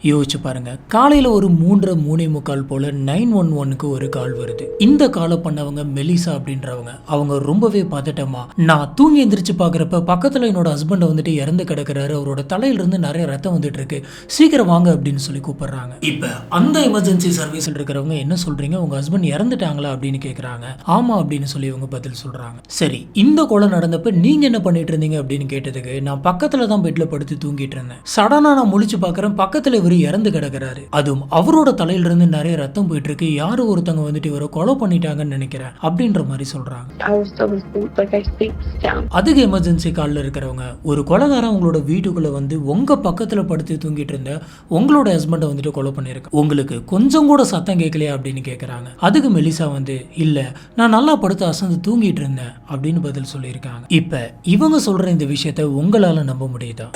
யோசிச்சு பாருங்க, காலையில ஒரு 3:45 போல 911க்கு ஒரு கால் வருது. இந்த காலை பண்ணவங்க மெலிசா அப்படின்றவங்க. அவங்க ரொம்பவே பதட்டமா, நான் தூங்கி எந்திரிச்சு பாக்குறப்ப பக்கத்துல என்னோட ஹஸ்பண்ட் வந்துட்டு இறந்து கிடக்குறாரு, அவரோட தலையில இருந்து நிறைய ரத்தம் வந்துட்டு இருக்கு, சீக்கிரம் வாங்க அப்படின்னு சொல்லி கூப்பிடுறாங்க. இப்ப அந்த எமர்ஜென்சி சர்வீஸ்ல இருக்கிறவங்க என்ன சொல்றீங்க, உங்க ஹஸ்பண்ட் இறந்துட்டாங்களா அப்படின்னு கேக்குறாங்க. ஆமா அப்படின்னு சொல்லி இவங்க பதில் சொல்றாங்க. சரி, இந்த கொலை நடந்தப்ப நீங்க என்ன பண்ணிட்டு இருந்தீங்க அப்படின்னு கேட்டதுக்கு, நான் பக்கத்துல தான் பெட்ல படுத்து தூங்கிட்டு இருந்தேன். சடனா நான் முழிச்சு பாக்குறேன், பக்கத்துல இவரு இறந்து கிடக்குறாரு, அதுவும் அவரோட தலையில இருந்து நிறைய ரத்தம் போயிட்டு இருக்கு, யாரோ ஒருத்தவங்க வந்துட்டு இவரை கொலை பண்ணிட்டாங்கன்னு நினைக்கிறேன் அப்படின்ற மாதிரி சொல்றாங்க. அதுக்கு எமர்ஜென்சி கால்ல இருக்கிறவங்க, ஒரு கொலைகாரன் உங்களோட வீட்டுக்குள்ள வந்து உங்க பக்கத்துல படுத்து தூங்கிட்டு இருந்த உங்களோட ஹஸ்பண்டை வந்துட்டு கொலை பண்ணிருக்க, உங்களுக்கு கொஞ்சம் கூட சத்தம் கேட்கலையா அப்படின்னு கேக்குறாங்க. அதுக்கு மெலிசா வந்து, இல்ல நான் நல்லா படுத்து அசந்து தூங்கிட்டு இருந்தேன் அப்படின்னு பதில் சொல்லியிருக்காங்க. இப்ப இவங்க சொல்ற இந்த விஷயத்த உங்களால நம்ப முடியுதா?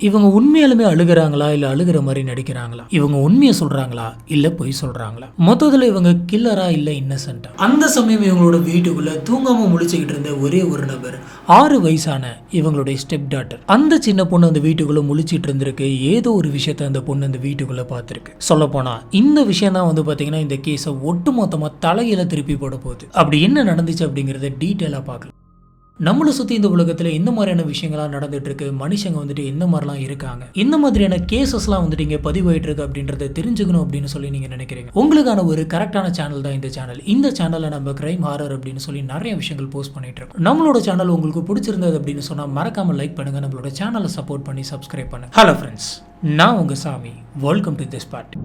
இவங்க உண்மையாலுமே அழுகிறாங்களா இல்ல அழுகிற மாதிரி நடிக்கிறாங்களா? இவங்க உண்மையை சொல்றாங்களா இல்ல பொய் சொல்றாங்களா? மொத்தத்துல இவங்க கில்லரா இல்ல இன்னசென்ட்டா? அந்த சமயம் இவங்களோட வீட்டுக்குள்ள தூங்காம முழிச்சுக்கிட்டு இருந்த ஒரே ஒரு நபர் 6 வயசான இவங்களுடைய ஸ்டெப் டாட்டர். அந்த சின்ன பொண்ணு அந்த வீட்டுக்குள்ள முழிச்சிட்டு இருந்திருக்கு. ஏதோ ஒரு விஷயத்த அந்த பொண்ணு அந்த வீட்டுக்குள்ள பார்த்திருக்கு. சொல்ல போனா இந்த விஷயம் தான் வந்து பாத்தீங்கன்னா இந்த கேஸை ஒட்டுமொத்தமா தலையில திருப்பி போட போகுது. அப்படி என்ன நடந்துச்சு அப்படிங்கறத டீட்டெயிலா பார்க்கலாம். நம்மளை சுற்றி இந்த உலகத்தில் இந்த மாதிரியான விஷயங்கள்லாம் நடந்துட்டு இருக்கு, மனுஷங்க வந்துட்டு எந்த மாதிரிலாம் இருக்காங்க, இந்த மாதிரியான கேசஸ்லாம் வந்துட்டு இங்கே பதிவாயிட்டு இருக்கு அப்படின்றத தெரிஞ்சுக்கணும் அப்படின்னு சொல்லி நீங்கள் நினைக்கிறீங்க. உங்களுக்கான ஒரு கரெக்டான சேனல் தான் இந்த சேனல். இந்த சேனலில் நம்ம கிரைம் ஹாரர் அப்படின்னு சொல்லி நிறைய விஷயங்கள் போஸ்ட் பண்ணிட்டு இருக்கோம். நம்மளோட சேனல் உங்களுக்கு பிடிச்சிருந்தது அப்படின்னு சொன்னால் மறக்காம லைக் பண்ணுங்க, நம்மளோட சேனலை சப்போர்ட் பண்ணி சப்ஸ்கிரைப் பண்ணுங்க. ஹலோ ஃப்ரெண்ட்ஸ், நான் உங்க Sami. Welcome to this part.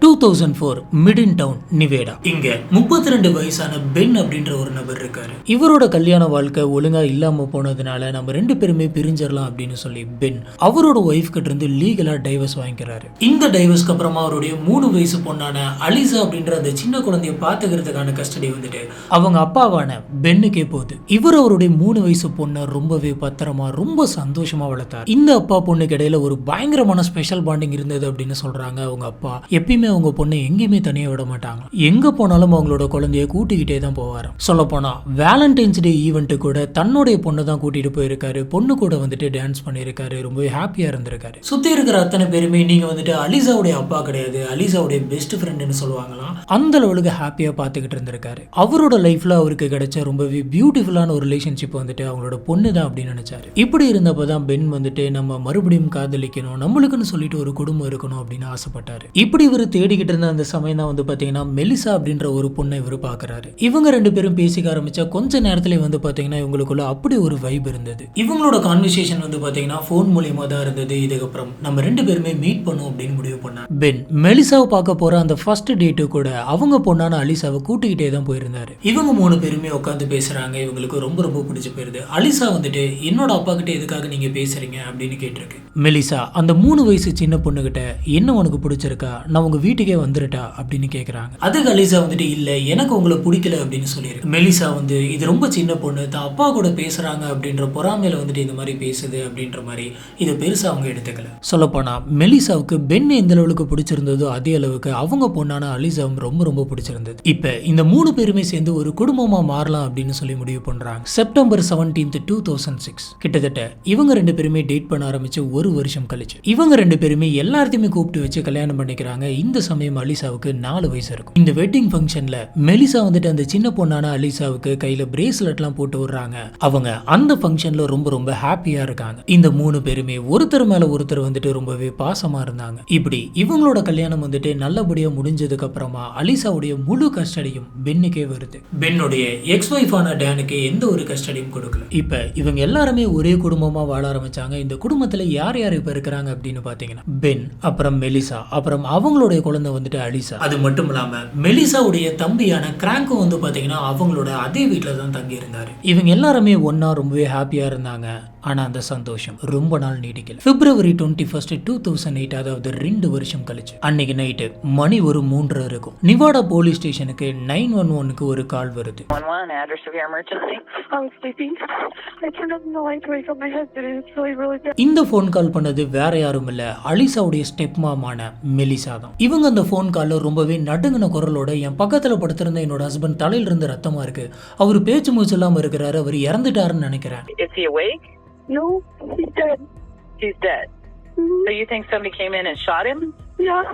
2004 மிடின் டவுன் நிவேடா. இங்க 32 வயசான பென் அப்படின்ற ஒரு நபர் இருக்காரு. இவரோட கல்யாண வாழ்க்கை ஒழுங்கா இல்லாம போனதுனால நம்ம 2 பேருமே பிரிஞ்சிடலாம் அப்படின்னு சொல்லி பென் அவரோட ஒய்ஃப் கிட்ட இருந்து லீகலா டைவர்ஸ் வாங்கிக்கிறாரு. இந்த டைவர்ஸ்க்கு அப்புறமா அவருடைய 3 வயசு பொண்ணான அலிசா அப்படின்ற அந்த சின்ன குழந்தைய பாத்துக்கிறதுக்கான கஸ்டடி வந்துட்டு அவங்க அப்பாவான பென்னுக்கே போகுது. இவர் அவருடைய 3 வயசு பொண்ணை ரொம்பவே பத்திரமா ரொம்ப சந்தோஷமா வளர்த்தார். இந்த அப்பா பொண்ணுக்கு இடையில ஒரு பயங்கரமான ஸ்பெஷல் பாண்டிங் இருந்தது அப்படின்னு சொல்றாங்க. அவங்க அப்பா எப்பயுமே அவங்க பொண்ணை எங்கேயுமே தனியாக விட மாட்டாங்க. எங்க போனாலும் அவங்களோட குழந்தைய கூட்டிக்கிட்டே தான் போவாரு. சொல்ல போனா வேலண்டைன்ஸ் டே ஈவெண்ட்டு கூட தன்னுடைய பொண்ணை தான் கூட்டிட்டு போயிருக்காரு. பொண்ணு கூட வந்துட்டு டான்ஸ் பண்ணியிருக்காரு. ரொம்பவே ஹாப்பியா இருந்திருக்காரு. சுத்தி இருக்கிற அத்தனை பேருமே நீங்க வந்துட்டு அலிசாவுடைய அப்பா கிடையாது, அலிசாவுடைய பெஸ்ட் ஃப்ரெண்டுன்னு சொல்லுவாங்களாம். அந்த அளவுக்கு ஹாப்பியா பார்த்துக்கிட்டு இருந்திருக்காரு. அவரோட லைஃப்ல அவருக்கு கிடைச்ச ரொம்பவே பியூட்டிஃபுல்லான ஒரு ரிலேஷன்ஷிப் வந்துட்டு அவங்களோட பொண்ணு தான் அப்படின்னு நினைச்சாரு. இப்படி இருந்தப்பதான் பென் வந்துட்டு நம்ம மறுபடியும் காதலிக்கணும், நம்மளுக்குன்னு சொல்லிட்டு ஒரு குடும்பம் இருக்கணும் அப்படின்னு ஆசைப்பட்டாரு. இப்படி இவர் தேடிக்கிட்டு இருந்த அந்த சமயம் தான் வந்து பாத்தீங்கன்னா மெலிசா அப்படின்ற ஒரு பொண்ணை இவர் பாக்குறாரு. இவங்க 2 பேரும் பேசிக்க ஆரம்பிச்சா கொஞ்ச நேரத்துல வந்து பாத்தீங்கன்னா இவங்களுக்குள்ள அப்படி ஒரு வைப் இருந்தது. இவங்களோட கான்வர்சேஷன் வந்து பாத்தீங்கன்னா போன் மூலியமா தான் இருந்தது. இதுக்கப்புறம் நம்ம 2 பேருமே மீட் பண்ணும் அப்படின்னு முடிவு பண்ணார். பென் மெலிசாவை பார்க்க போற அந்த ஃபர்ஸ்ட் டேட்டு கூட அவங்க பொண்ணான அலிசாவை கூட்டிக்கிட்டே தான் போயிருந்தாரு. இவங்க 3 பேருமே உட்காந்து பேசுறாங்க. இவங்களுக்கு ரொம்ப ரொம்ப பிடிச்சு போயிருது. அலிசா வந்துட்டு என்னோட அப்பா கிட்ட எதுக்காக நீங்க பேசுறீங்க அப்படின்னு கேட்டிருக்கு. மெலிசா அந்த 3 வயசு சின்ன பொண்ணு கிட்ட என்ன உனக்கு பிடிச்சிருக்கா, நான் உங்க வீட்டுக்கே வந்துருட்டா அப்படின்னு கேக்குறாங்க. அதுக்கு அலிசா வந்துட்டு இல்ல எனக்கு உங்களை பிடிக்கல அப்படின்னு சொல்லியிருக்கு. மெலிசா வந்து இது ரொம்ப சின்ன பொண்ணு, தான் அப்பா கூட பேசுறாங்க அப்படின்ற பொறாமையில வந்துட்டு இந்த மாதிரி பேசுது அப்படின்ற மாதிரி இதை பெருசா அவங்க எடுத்துக்கல. சொல்ல போனா மெலிசாவுக்கு பென் எந்த அளவுக்கு பிடிச்சிருந்ததோ அதே அளவுக்கு அவங்க பொண்ணான அலிசாவும் ரொம்ப ரொம்ப பிடிச்சிருந்தது. இப்ப இந்த 3 பேருமே சேர்ந்து ஒரு குடும்பமா மாறலாம் அப்படின்னு சொல்லி முடிவு பண்றாங்க. செப்டம்பர் 17, 2006 கிட்டத்தட்ட இவங்க 2 பேருமே டேட் பண்ண ஆரம்பிச்சு ஒரு வருஷம் கழிச்சு இவங்க 2 பேருமே எல்லாத்தையுமே கூப்பிட்டு வச்சு கல்யாணம் பண்ணிக்கிறாங்க. இந்த சமயம் அலிசாவுக்கு 4 வயசு இருக்கும். இந்த வெட்டிங் ஃபங்க்ஷன்ல மெலிசா வந்துட்டு அந்த சின்ன பொண்ணான அலிசாவுக்கு கையில பிரேஸ்லெட்லாம் போட்டு விடுறாங்க. அவங்க அந்த ஃபங்க்ஷன்ல ரொம்ப ரொம்ப ஹாப்பியா இருக்காங்க. இந்த 3 பேருமே ஒருத்தர் மேல ஒருத்தர் வந்துட்டு ரொம்பவே பாசமா இருந்தாங்க. இப்படி இவங்களோட கல்யாணம் வந்துட்டு நல்லபடியா முடிஞ்சதுக்கு அப்புறமா அலிசாவுடைய முழு கஸ்டடியும் பென்னுக்கே வருது. பென்னுடைய எக்ஸ் வைஃபான டேனுக்கு எந்த ஒரு கஸ்டடியும் கொடுக்கல. இப்ப இவங்க எல்லாருமே ஒரே குடும்பமா வாழ ஆரம்பிச்சாங்க. இந்த குடும்பத்துல யார் யார் இப்ப இருக்கிறாங்க அப்படின்னு பாத்தீங்கன்னா பென், அப்புறம் மெலிசா, அப்புறம் அவங்களுடைய குழந்தை வந்துட்டு அலிசா. அது மட்டும் இல்லாம மெலிசாவுடைய தம்பியான கிராங்கும் வந்து பாத்தீங்கன்னா அவங்களோட அதே வீட்டுல தான் தங்கி இருந்தாரு. இவங்க எல்லாருமே ஒன்னா ரொம்பவே ஹாப்பியா இருந்தாங்க. ஆனா அந்த சந்தோஷம் ரொம்ப நாள் நீடிக்கல. பிப்ரவரி 21, 2008 அதாவது 2 வருஷம் கழிச்சு அன்னைக்கு நைட்டு மணி ஒரு 3:30 இருக்கும். நிவாடா போலீஸ் ஸ்டேஷனுக்கு 911க்கு ஒரு கால் வருது. இந்த போன் கால் பண்ணது வேற யாரும் இல்ல, அலிசாவுடைய ஸ்டெப் மாமான மெலிசா தான். இவங்க அந்த ஃபோன் காலில் ரொம்பவே நடுங்கின குரலோட என் பக்கத்தில் படுத்திருந்த என்னோட ஹஸ்பண்ட் தலையில இருந்து ரத்தமா இருக்கு, அவர் பேச்சு மூச்சு இல்லாமல் இருக்கிறாரு, அவர் இறந்துட்டாருன்னு நினைக்கிறேன். Is he awake? No, he's dead. He's dead. So you think somebody came in and shot him? Yeah.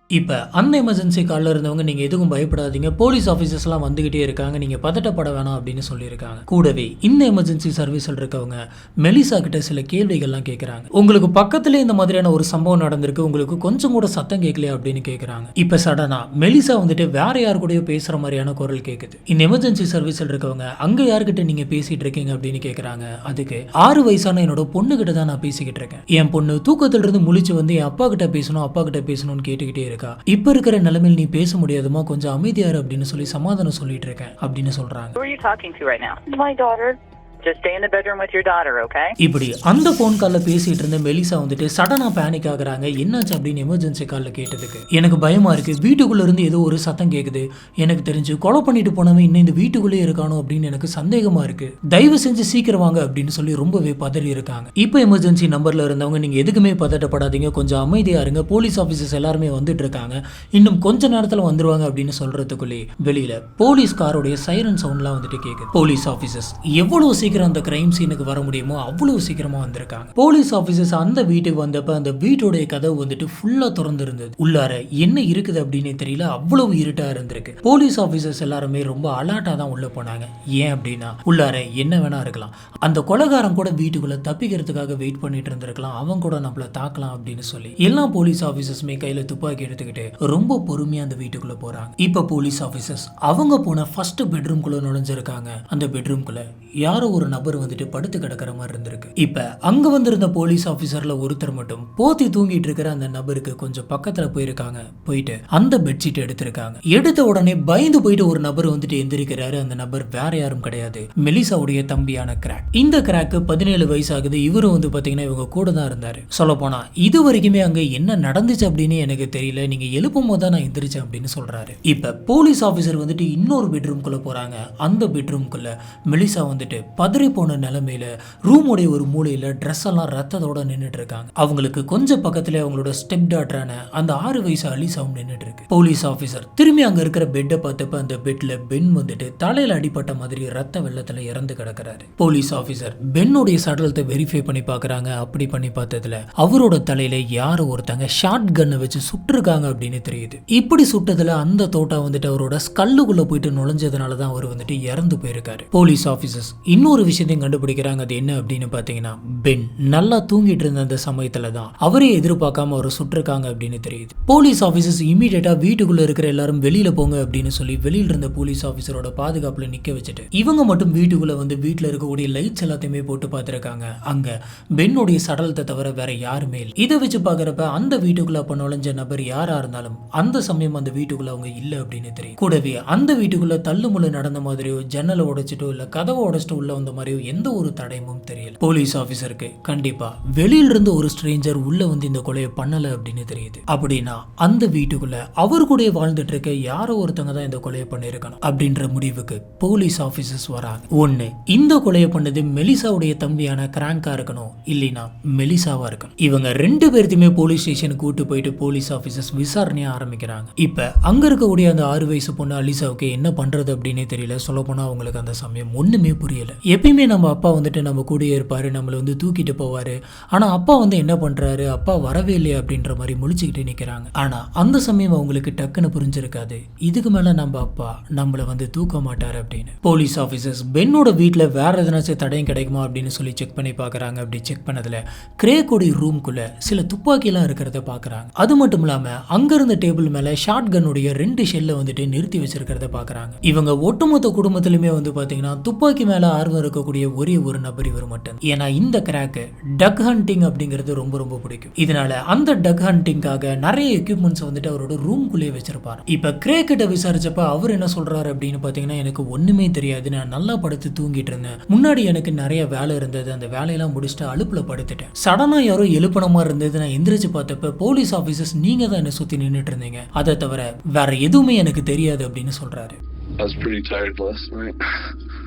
இப்போ அந்த எமர்ஜென்சி காலில் இருந்தவங்க நீங்கள் எதுவும் பயப்படாதீங்க, போலீஸ் ஆஃபீஸர்ஸ்லாம் வந்துக்கிட்டே இருக்காங்க, நீங்கள் பதட்டப்பட வேணாம் அப்படின்னு சொல்லியிருக்காங்க. கூடவே இந்த எமர்ஜென்சி சர்வீஸில் இருக்கவங்க மெலிசா கிட்ட சில கேள்விகள்லாம் கேட்குறாங்க. உங்களுக்கு பக்கத்துலேயே இந்த மாதிரியான ஒரு சம்பவம் நடந்திருக்கு, உங்களுக்கு கொஞ்சம் கூட சத்தம் கேட்கலையா அப்படின்னு கேட்குறாங்க. இப்போ சடனாக மெலிசா வந்துட்டு வேற யார் கூடயோ பேசுகிற மாதிரியான குரல் கேட்குது. இந்த எமர்ஜென்சி சர்வீஸில் இருக்கவங்க அங்கே யார்கிட்ட நீங்கள் பேசிகிட்டு இருக்கீங்க அப்படின்னு கேட்குறாங்க. அதுக்கு 6 வயசான என்னோட பொண்ணுகிட்ட தான் நான் பேசிக்கிட்டு இருக்கேன். என் பொண்ணு தூக்கத்திலிருந்து முழிச்சு வந்து என் அப்பா கிட்ட பேசணும்னு கேட்டுக்கிட்டே இப்ப இருக்கிற நிலைமையில் நீ பேச முடியாதுமா, கொஞ்சம் அமைதியாரு அப்படின்னு சொல்லி சமாதானம் சொல்லிட்டு இருக்கேன் அப்படின்னு சொல்றாங்க. Who are you talking to right now? My daughter. Just stay in the bedroom with your daughter, okay? இப்படி அந்த போன் கால்ல பேசிட்டு இருந்த மெலிசா வந்துட்டு சடனா பேனிக் ஆகுறாங்க. என்னாச்சு அப்படின்னு எமர்ஜென்சி கால்ல கேட்டதுக்கு, எனக்கு பயமா இருக்கு, வீட்டுக்குள்ள இருந்து ஏதோ ஒரு சத்தம் கேக்குது, எனக்கு தெரிஞ்சு கொலை பண்ணிட்டு போனவன் இன்னும் இந்த வீட்டுக்குள்ளே இருக்கானோ அப்படின்னு எனக்கு சந்தேகமா இருக்கு, தயவு செஞ்சு சீக்கிரம் வாங்க அப்படின்னு சொல்லி ரொம்பவே பதறி இருக்காங்க. இப்போ எமர்ஜென்சி நம்பர்ல இருந்தவங்க நீங்க எதுக்குமே பதட்டப்படாதீங்க, கொஞ்சம் அமைதியா இருங்க, போலீஸ் ஆபீசர்ஸ் எல்லாருமே வந்துட்டு இருக்காங்க, இன்னும் கொஞ்ச நேரத்துல வந்துருவாங்க அப்படின்னு சொல்றதுக்குள்ளே வெளியில போலீஸ் காரோடைய சைரன் சவுண்ட்லாம் வந்துட்டு கேக்குது. போலீஸ் ஆபீசர்ஸ் எவ்வளவு சீக்கிரம் அந்த கிரைம் சீனுக்கு வர முடியுமோ அவ்வளவு சீக்கிரமா வந்திருக்காங்க. போலீஸ் ஆபீசர்ஸ் அந்த வீட்டுக்கு வந்தப்ப அந்த வீட்டுடைய கதவு வந்துட்டு ஃபுல்லா திறந்து இருந்தது. உள்ளார என்ன இருக்குது அப்படின்னு தெரியல, அவ்வளவு இருட்டா இருந்திருக்கு. போலீஸ் ஆபீசர்ஸ் எல்லாருமே ரொம்ப அலர்ட்டா தான் உள்ள போனாங்க. ஏன் அப்படின்னா உள்ளார என்ன வேணா இருக்கலாம், அந்த கொலைகாரன் கூட வீட்டுக்குள்ள தப்பிக்கிறதுக்காக வெயிட் பண்ணிட்டு இருந்திருக்கலாம், அவன் கூட நம்மள தாக்கலாம் அப்படின்னு சொல்லி எல்லா போலீஸ் ஆபீசர்ஸுமே கையில துப்பாக்கி எடுத்துக்கிட்டு ரொம்ப பொறுமையா அந்த வீட்டுக்குள்ள போறாங்க. இப்ப போலீஸ் ஆபீசர்ஸ் அவங்க போன ஃபர்ஸ்ட் பெட்ரூம்குள்ள நுழைஞ்சிருக்காங்க. அந்த பெட்ரூம்குள்ள யாரோ ஒரு நபர் வந்துட்டு படுத்து கிடக்கிற மாதிரி இருந்திருக்கு. இப்ப அங்க வந்திருந்த போலீஸ் ஆபீசர்ல ஒருத்தர் மட்டும் போத்தி தூங்கிட்டு இருக்கிற அந்த நபருக்கு கொஞ்சம் பக்கத்துல போயிருக்காங்க. போயிட்டு அந்த பெட்ஷீட் எடுத்திருக்காங்க. எடுத்த உடனே பயந்து போயிட்டு ஒரு நபர் வந்துட்டு எந்திரிக்கிறாரு. அந்த நபர் வேற யாரும் கிடையாது, மெலிசாவுடைய தம்பியான கிராக். இந்த கிராக்கு 17 வயசு ஆகுது. இவரும் வந்து பாத்தீங்கன்னா இவங்க கூட தான் இருந்தாரு. சொல்ல போனா இது வரைக்குமே அங்க என்ன நடந்துச்சு அப்படின்னு எனக்கு தெரியல, நீங்க எழுப்பும் போது தான் நான் எந்திரிச்சேன் அப்படின்னு சொல்றாரு. இப்ப போலீஸ் ஆபீசர் வந்துட்டு இன்னொரு பெட்ரூம்குள்ள போறாங்க. அந்த பெட்ரூம்குள்ள மெலிசா வந்துட்டு பதறி போன நிலைமையில ரூமுடைய ஒரு மூலையில ட்ரெஸ் எல்லாம் ரத்தத்தோட நின்றுட்டு இருக்காங்க. அவங்களுக்கு கொஞ்சம் பக்கத்துல அவங்களோட ஸ்டெப் டாட்டரான அந்த 6 வயசு அலிசாவும் நின்றுட்டு இருக்கு. போலீஸ் ஆபீசர் திரும்பி அங்க இருக்கிற பெட்டை பார்த்தப்ப அந்த பெட்ல பென் வந்துட்டு தலையில அடிப்பட்ட மாதிரி ரத்த வெள்ளத்துல இறந்து கிடக்குறாரு. போலீஸ் ஆபீசர் பென்னுடைய சடலத்தை வெரிஃபை பண்ணி பாக்குறாங்க. அப்படி பண்ணி பார்த்ததுல அவரோட தலையில யாரோ ஒருத்தங்க ஷார்ட் கன்னை வச்சு சுட்டிருக்காங்க அப்படின்னு தெரியுது. இப்படி சுட்டதுல அந்த தோட்டா வந்துட்டு அவரோட ஸ்கல்லுக்குள்ள போயிட்டு நுழைஞ்சதுனாலதான் அவர் வந்துட்டு இறந்து போயிருக்காரு. போலீஸ் ஆபீசர்ஸ் இன்னொரு விஷயத்தையும் கண்டுபிடிக்கிறாங்க. அது என்ன அப்படின்னு பாத்தீங்கன்னா, பென் நல்லா தூங்கிட்டு இருந்த அந்த சமயத்துல தான் அவரே எதிர்பார்க்காம அவர் சுட்டிருக்காங்க அப்படின்னு தெரியுது. போலீஸ் ஆபீசர்ஸ் இமீடியட்டா வீட்டுக்குள்ள இருக்கிற எல்லாரும் வெளியில போங்க அப்படின்னு சொல்லி வெளியில இருந்த போலீஸ் ஆபீசரோட பாதுகாப்புல நிக்க வச்சுட்டு இவங்க மட்டும் வீட்டுக்குள்ள வந்து வீட்டுல இருக்கக்கூடிய லைட்ஸ் எல்லாத்தையுமே போட்டு பார்த்திருக்காங்க. அங்க பென்னுடைய சடலத்தை தவிர வேற யாருமே இல்லை. இதை வச்சு பாக்குறப்ப அந்த வீட்டுக்குள்ள அப்ப நுழைஞ்ச நபர் யாரா இருந்தாலும் அந்த சமயம் அந்த வீட்டுக்குள்ள அவங்க இல்ல அப்படின்னு தெரியும். கூடவே அந்த வீட்டுக்குள்ள தள்ளுமுள்ள நடந்த மாதிரியோ ஜன்னலை உடைச்சிட்டோ இல்ல கதவை உடைச்சிட்டு உள்ள வந்த மாதிரியோ எந்த ஒரு தடயமும் தெரியல. போலீஸ் ஆபீசருக்கு கண்டிப்பா வெளியில இருந்து ஒரு ஸ்ட்ரேஞ்சர் உள்ள வந்து இந்த கொலையை பண்ணல அப்படின்னு தெரியுது. அப்படின்னா அந்த வீட்டுக்குள்ள அவர் கூட வாழ்ந்துட்டு இருக்க யாரோ ஒருத்தங்க தான் இந்த கொலையை பண்ணிருக்கணும் அப்படின்ற முடிவுக்கு போலீஸ் ஆபீசர்ஸ் வராங்க. ஒண்ணு, இந்த கொலையை பண்ணது மெலிசாவுடைய தம்பியான கிராங்கா இருக்கணும், இல்லைன்னா மெலிசாவா இருக்கணும். இவங்க 2 பேர்த்தையுமே போலீஸ் ஸ்டேஷனுக்கு கூட்டு போயிட்டு போலீஸ் ஆபீசர்ஸ் விசாரணையா ஆரம்பிக்கிறாங்க. இப்ப அங்க இருக்கக்கூடிய அந்த 6 வயசு பொண்ணு அலிசாவுக்கு என்ன பண்றது அப்படின்னே தெரியல. சொல்ல போனா அவங்களுக்கு அந்த சமயம் ஒண்ணுமே புரியல. எப்பயுமே நம்ம அப்பா வந்துட்டு நம்ம கூடயே இருப்பாரு, நம்மளை வந்து தூக்கிட்டு போவாரு. ஆனா அப்பா வந்து என்ன பண்றாரு, அப்பா வரவே இல்லையா அப்படின்ற மாதிரி முழிச்சுக்கிட்டு நிக்கிறாங்க. ஆனா அந்த சமயம் அவங்களுக்கு டக்குன்னு புரிஞ்சிருக்காது, இதுக்கு மேல நம்ம அப்பா நம்மளை வந்து தூக்க மாட்டாரு அப்படின்னு. போலீஸ் ஆபீசர்ஸ் பென்னோட வீட்டுல வேற எதனாச்சும் தடயம் கிடைக்குமா அப்படின்னு சொல்லி செக் பண்ணி பாக்குறாங்க. அப்படி செக் பண்ணதுல கிரேக்கோடைய ரூம்குள்ள சில துப்பாக்கி எல்லாம் இருக்கிறத பாக்குறாங்க. அது மட்டும் இல்லாம அங்க இருந்த டேபிள் மேல ஷார்ட் கன்னுடைய 2 ஷெல்ல வந்துட்டு நிறுத்தி வச்சிருக்கிறத பாக்குறாங்க. இவங்க ஒட்டுமொத்த குடும்பத்திலுமே வந்து பாத்தீங்கன்னா துப்பாக்கி மேல ஆர்வம் இருக்கக்கூடிய ஒரே ஒரு நபர் இவர் மட்டும். ஏன்னா இந்த கிராக்கு டக் ஹண்டிங் அப்படிங்கிறது ரொம்ப ரொம்ப பிடிக்கும். இதனால அந்த டக் ஹண்டிங்காக நிறைய எக்யூப்மெண்ட்ஸ் வந்துட்டு அவரோட ரூம்குள்ளேயே வச்சிருப்பாரு. இப்ப கிரேக் கிட்ட விசாரிச்சப்ப அவர் என்ன சொல்றாரு அப்படின்னு பாத்தீங்கன்னா, எனக்கு ஒண்ணுமே தெரியாது, நான் நல்லா படுத்து தூங்கிட்டு இருந்தேன், முன்னாடி எனக்கு நிறைய வேலை இருந்தது, அந்த வேலையெல்லாம் முடிச்சுட்டு அலுப்புல படுத்துட்டேன், சடனா யாரோ எழுப்பின மாதிரி இருந்தது, நான் எந்திரிச்சு பார்த்தப்ப போலீஸ் ஆபீசர்ஸ் நீங்க தான் என்ன சுத்தி நின்றுட்டு இருந்தீங்க, அதை தவிர வேற எதுவுமே எனக்கு தெரியாது அப்படின்னு சொல்றாரு. I was pretty tired last night.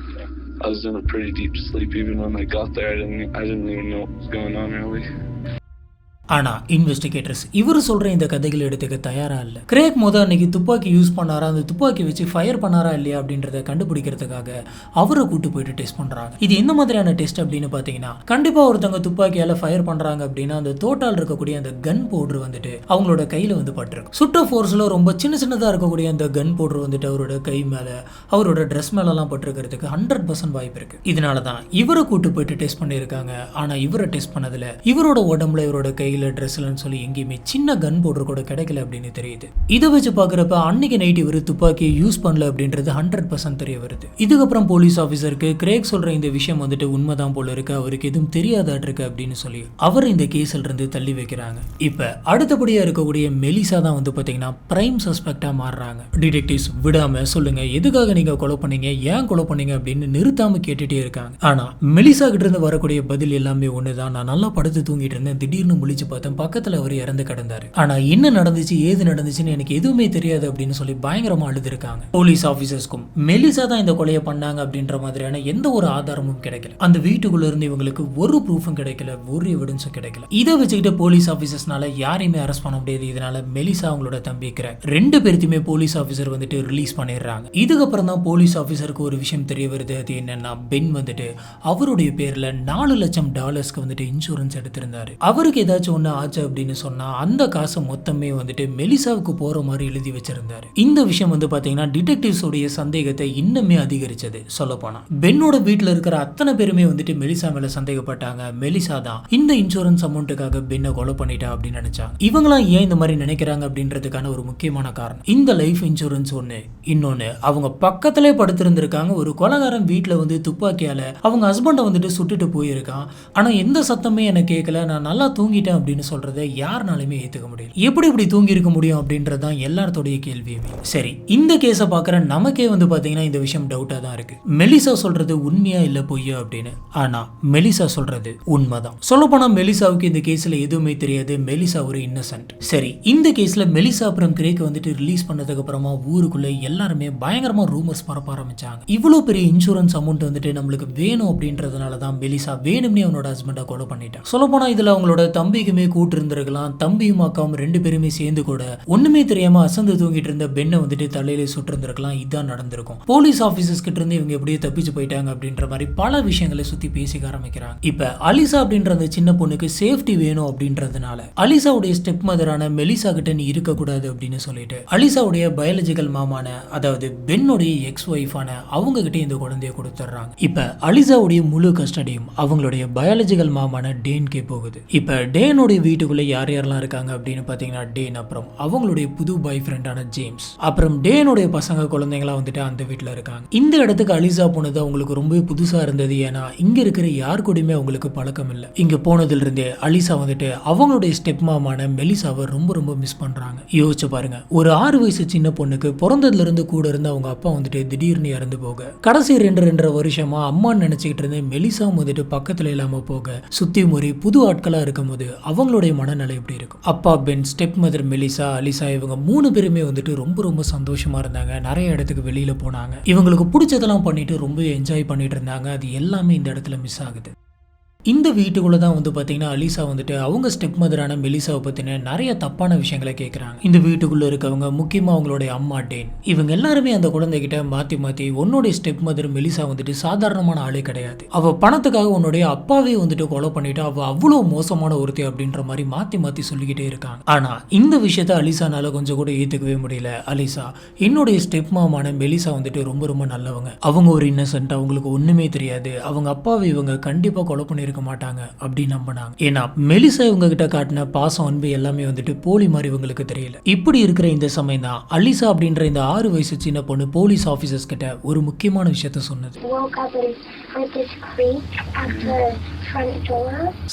I was in a pretty deep sleep. Even when I got there, I didn't even know what was going on really. ஆனா இன்வெஸ்டிகேட்டர்ஸ் இவர் சொல்ற இந்த கதைகளை எடுத்துக்க தயாரா இல்ல. கிரேக் அன்னைக்கு துப்பாக்கி யூஸ் பண்ணாரா, அந்த துப்பாக்கி வச்சு ஃபயர் பண்ணாரா இல்லையா அப்படின்றத கண்டுபிடிக்கிறதுக்காக அவரை கூட்டு போயிட்டு டெஸ்ட் பண்றாங்க. இது என்ன மாதிரியான டெஸ்ட் அப்படின்னு பாத்தீங்கன்னா, கண்டிப்பா ஒருத்தவங்க துப்பாக்கியால ஃபயர் பண்றாங்க அப்படின்னா அந்த தோட்டால் இருக்கக்கூடிய அந்த கன் பவுடர் வந்துட்டு அவங்களோட கையில வந்து பட்டிருக்கும். சுட்ட ஃபோர்ஸ்ல ரொம்ப சின்னதா இருக்கக்கூடிய அந்த கன் பவுடர் வந்துட்டு அவரோட கை மேல, அவரோட ட்ரெஸ் மேல எல்லாம் பட்டிருக்கிறதுக்கு 100% வாய்ப்பு இருக்கு. இதனாலதான் இவரை கூட்டு போயிட்டு டெஸ்ட் பண்ணிருக்காங்க. ஆனா இவரை டெஸ்ட் பண்ணதுல இவரோட உடம்புல, இவரோட கையில, ட்ரெஸ்லன்னு சொல்லி எங்கேயுமே சின்ன கன் பவுடர் கூட கிடைக்கல அப்படின்னு தெரியுது. இதை வச்சு பாக்குறப்ப அன்னைக்கு நைட் இவர் துப்பாக்கியை யூஸ் பண்ணல அப்படின்றது 100% தெரிய வருது. இதுக்கப்புறம் போலீஸ் ஆபீசருக்கு கிரேக் சொல்ற இந்த விஷயம் வந்துட்டு உண்மைதான் போல இருக்கு, அவருக்கு எதுவும் தெரியாதாட்டு இருக்கு அப்படின்னு சொல்லி அவர் இந்த கேஸ்ல இருந்து தள்ளி வைக்கிறாங்க. இப்ப அடுத்தபடியா இருக்கக்கூடிய மெலிசா தான் வந்து பாத்தீங்கன்னா பிரைம் சஸ்பெக்டா மாறுறாங்க. டிடெக்டிவ்ஸ் விடாம சொல்லுங்க, எதுக்காக நீங்க கொலை பண்ணீங்க, ஏன் கொலை பண்ணீங்க அப்படின்னு நிறுத்தாம கேட்டுட்டே இருக்காங்க. ஆனா மெலிசா கிட்ட இருந்து வரக்கூடிய பதில் எல்லாமே ஒண்ணுதான். நான் நல்லா படுத்து தூங்கிட்டு இருந்தேன், திடீர்னு முழிச்சு பார்த்தேன், பக்கத்துல அவர் இறந்து கிடந்தாரு. ஆனா என்ன நடந்துச்சு, ஏது நடந்துச்சுன்னு எனக்கு எதுவுமே தெரியாது அப்படின்னு சொல்லி பயங்கரமா அழுதுருக்காங்க. போலீஸ் ஆபீசர்ஸ்க்கும் மெலிசா தான் இந்த கொலையை பண்ணாங்க அப்படின்ற மாதிரியான எந்த ஒரு ஆதாரமும் கிடைக்கல. அந்த வீட்டுக்குள்ள இருந்து இவங்களுக்கு ஒரு ப்ரூஃபும் கிடைக்கல, ஒரு எவிடன்ஸும் கிடைக்கல. இதை வச்சுக்கிட்டு போலீஸ் ஆபீசர்ஸ்னால யாரையுமே அரெஸ்ட் பண்ண முடியாது. இதனால மெலிசா அவங்களோட தம்பி கிரேக் 2 பேருத்தையுமே போலீஸ் ஆபீசர் வந்துட்டு ரிலீஸ் பண்ணிடுறாங்க. இதுக்கப்புறம் தான் போலீஸ் ஆபீசருக்கு ஒரு விஷயம் தெரிய வருது. அது என்னன்னா, பென் வந்துட்டு அவருடைய பேர்ல $4 லட்சம் வந்துட்டு இன்சூரன்ஸ் எடுத்திருந்தாரு. அவருக்கு ஏதாச்சும் ஒண்ணு ஆச்சு அப்படின்னு சொன்னா அந்த காசு மொத்தமே வந்துட்டு மெலிசாவுக்கு போற மாதிரி எழுதி வச்சிருந்தாரு. இந்த விஷயம் வந்து பாத்தீங்கன்னா டிடெக்டிவ்ஸ் உடைய சந்தேகத்தை இன்னுமே அதிகரிச்சது. சொல்ல போனா பென்னோட வீட்டுல இருக்கிற அத்தனை பேருமே வந்துட்டு மெலிசா மேல சந்தேகப்பட்டாங்க. மெலிசா தான் இந்த இன்சூரன்ஸ் அமௌண்ட்டுக்காக பென்னை கொலை பண்ணிட்டா அப்படின்னு நினைச்சாங்க. இவங்களாம் ஏன் இந்த மாதிரி நினைக்கிறாங்க அப்படின்றதுக்கான ஒரு முக்கியமான காரணம், இந்த லைஃப் இன்சூரன்ஸ் ஒண்ணு, இன்னொன்னு அவங்க பக்கத்திலே படுத்திருந்திருக்காங்க. ஒரு கொலைகாரன் வீட்டுல வந்து துப்பாக்கியால அவங்க ஹஸ்பண்டை வந்துட்டு சுட்டுட்டு போயிருக்கான். ஆனா எந்த சத்தமே எனக்கு கேட்கல, நான் நல்லா தூங்கிட்டேன் அப்படின்னு சொல்றதை யாருனாலுமே ஏத்துக்க முடியல. எப்படி இப்படி தூங்கி இருக்க முடியும் அப்படின்றதான் எல்லாத்தோடைய கேள்வியுமே. சரி, இந்த கேஸை பார்க்குற நமக்கே வந்து பாத்தீங்கன்னா இந்த விஷயம் டவுட்டா தான் இருக்கு. மெலிசா சொல்றது உண்மையா இல்ல பொய்யா அப்படின்னு. ஆனா மெலிசா சொல்றது உண்மைதான். சொல்ல போனா மெலிசாவுக்கு இந்த கேஸ்ல எதுவுமே தெரியாது. மெலிசா ஒரு இன்னசென்ட். சரி, இந்த கேஸ்ல மெலிசா அப்புறம் கிரேக் வந்துட்டு ரிலீஸ் பண்ணதுக்கு அப்புறமா ஊருக்குள்ள எல்லாருமே பயங்கரமா ரூமர்ஸ் பரப்ப ஆரம்பிச்சாங்க. இவ்வளவு பெரிய இன்சூரன்ஸ் அமௌண்ட் வந்துட்டு நம்மளுக்கு வேணும் அப்படின்றதுனால தான் மெலிசா வேணும்னே அவனோட ஹஸ்பண்டை கொலை பண்ணிட்டான். சொல்ல போனா இதுல அவங்களோட தம்பிக்குமே கூட்டு இருந்திருக்கலாம். தம்பியும் அக்காவும் 2 பேருமே சேர்ந்து கூட ஒண்ணுமே தெரியாம அசந்து தூங்கிட்டு இருந்த பெண்ணை வந்துட்டு தலையில சுட்டு இருந்திருக்கலாம். இதுதான் நடந்திருக்கும். போலீஸ் ஆபீசர்ஸ் கிட்ட இருந்து இவங்க எப்படியே தப்பிச்சு போயிட்டாங்க அப்படின்ற மாதிரி பல விஷயங்களை சுத்தி பேசிக்க ஆரம்பிக்கிறாங்க. இப்ப அலிசா அப்படின்ற அந்த சின்ன பொண்ணுக்கு சேஃப்டி வேணும் அப்படின்றதுனால அலிசாவுடைய ஸ்டெப் மதரான மெலிசா கிட்ட நீ இருக்க கூடாது அப்படின்னு சொல்லிட்டு அலிசாவுடைய பயாலஜிக்கல் மாமான, அதாவது பென்னுடைய எக்ஸ் ஒய்ஃபான அவங்க கிட்ட இந்த குழந்தைய கொடுத்துட்றாங்க. இப்ப அலிசாவுடைய முழு கஸ்டடியும் அவங்களுடைய பயாலஜிக்கல் மாமான டேன்கே போகுது. இப்ப டேனுடைய வீட்டுக்குள்ள யார் யாரெல்லாம் இருக்காங்க அப்படின்னு பாத்தீங்கன்னா டேன், அப்புறம் அவங்களுடைய புது பாய் ஃப்ரெண்டான ஜேம்ஸ், அப்புறம் டேனுடைய பசங்க குழந்தைங்களா வந்துட்டு அந்த வீட்டுல இருக்காங்க. இந்த இடத்துக்கு அலிசா போனது அவங்களுக்கு ரொம்ப புதுசா இருந்தது. ஏன்னா இங்க இருக்கிற யார் கூடயுமே அவங்களுக்கு பழக்கம் இல்லை. இங்க போனதுல இருந்தே அலிசா வந்துட்டு அவங்களுடைய ஸ்டெப் மாமான மெலிசாவை ரொம்ப ரொம்ப மிஸ் பண்றாங்க. யோசிச்சு பாருங்க, ஒரு 6 வயசு சின்ன பொண்ணுக்கு பிறந்ததுல இருந்து கூட இருந்து அவங்க அப்பா வந்துட்டு திடீர்னு இறந்து போக, கடைசி 2.5 வருஷமா அம்மான்னு நினைச்சுக்கிட்டு இருந்தேன் மெலிசா வந்துட்டு பக்கத்துல இல்லாம போக, சுத்தி முறை புது ஆட்களா இருக்கும் போது அவங்களுடைய மனநிலை எப்படி இருக்கும்? அப்பா பென், ஸ்டெப் மதர் மெலிசா, அலிசா இவங்க 3 பேருமே வந்துட்டு ரொம்ப ரொம்ப சந்தோஷமா இருந்தாங்க. நிறைய இடத்துக்கு வெளியில போனாங்க. இவங்களுக்கு பிடிச்சதெல்லாம் பண்ணிட்டு ரொம்ப என்ஜாய் பண்ணிட்டு இருந்தாங்க. அது எல்லாமே இந்த இடத்துல மிஸ் ஆகுது. இந்த வீட்டுக்குள்ள தான் வந்து பாத்தீங்கன்னா அலிசா வந்துட்டு அவங்க ஸ்டெப் மதரான மெலிசாவை பத்தின நிறைய தப்பான விஷயங்களை கேட்கறாங்க. இந்த வீட்டுக்குள்ள இருக்கவங்க, முக்கியமா அவங்களுடைய அம்மா டேன், இவங்க எல்லாருமே அந்த குழந்தைகிட்ட மாத்தி உன்னுடைய ஸ்டெப் மதர் மெலிசா வந்துட்டு சாதாரணமான ஆளே கிடையாது, அவ பணத்துக்காக உன்னுடைய அப்பாவே வந்துட்டு கொலை பண்ணிட்டு அவ அவ்வளவு மோசமான ஒருத்தி அப்படின்ற மாதிரி மாத்தி சொல்லிக்கிட்டே இருக்காங்க. ஆனா இந்த விஷயத்த அலிசானால கொஞ்சம் கூட ஏத்துக்கவே முடியல. அலிசா, என்னுடைய ஸ்டெப் மாமான மெலிசா வந்துட்டு ரொம்ப ரொம்ப நல்லவங்க, அவங்க ஒரு இன்னசென்ட், அவங்களுக்கு ஒண்ணுமே தெரியாது, அவங்க அப்பாவை இவங்க கண்டிப்பா கொலை பண்ணி இருக்க மாட்டாங்க அப்படின்னு நம்பினாங்க. ஏன்னா மெலிசா இவங்க கிட்ட காட்டின பாசம், அன்பு எல்லாமே வந்துட்டு போலி மாதிரி இவங்களுக்கு தெரியல. இப்படி இருக்கிற இந்த சமயம் தான் அலிசா அப்படின்ற இந்த 6 வயசு சின்ன பொண்ணு போலீஸ் ஆபீசர்ஸ் கிட்ட ஒரு முக்கியமான விஷயத்த சொன்னது.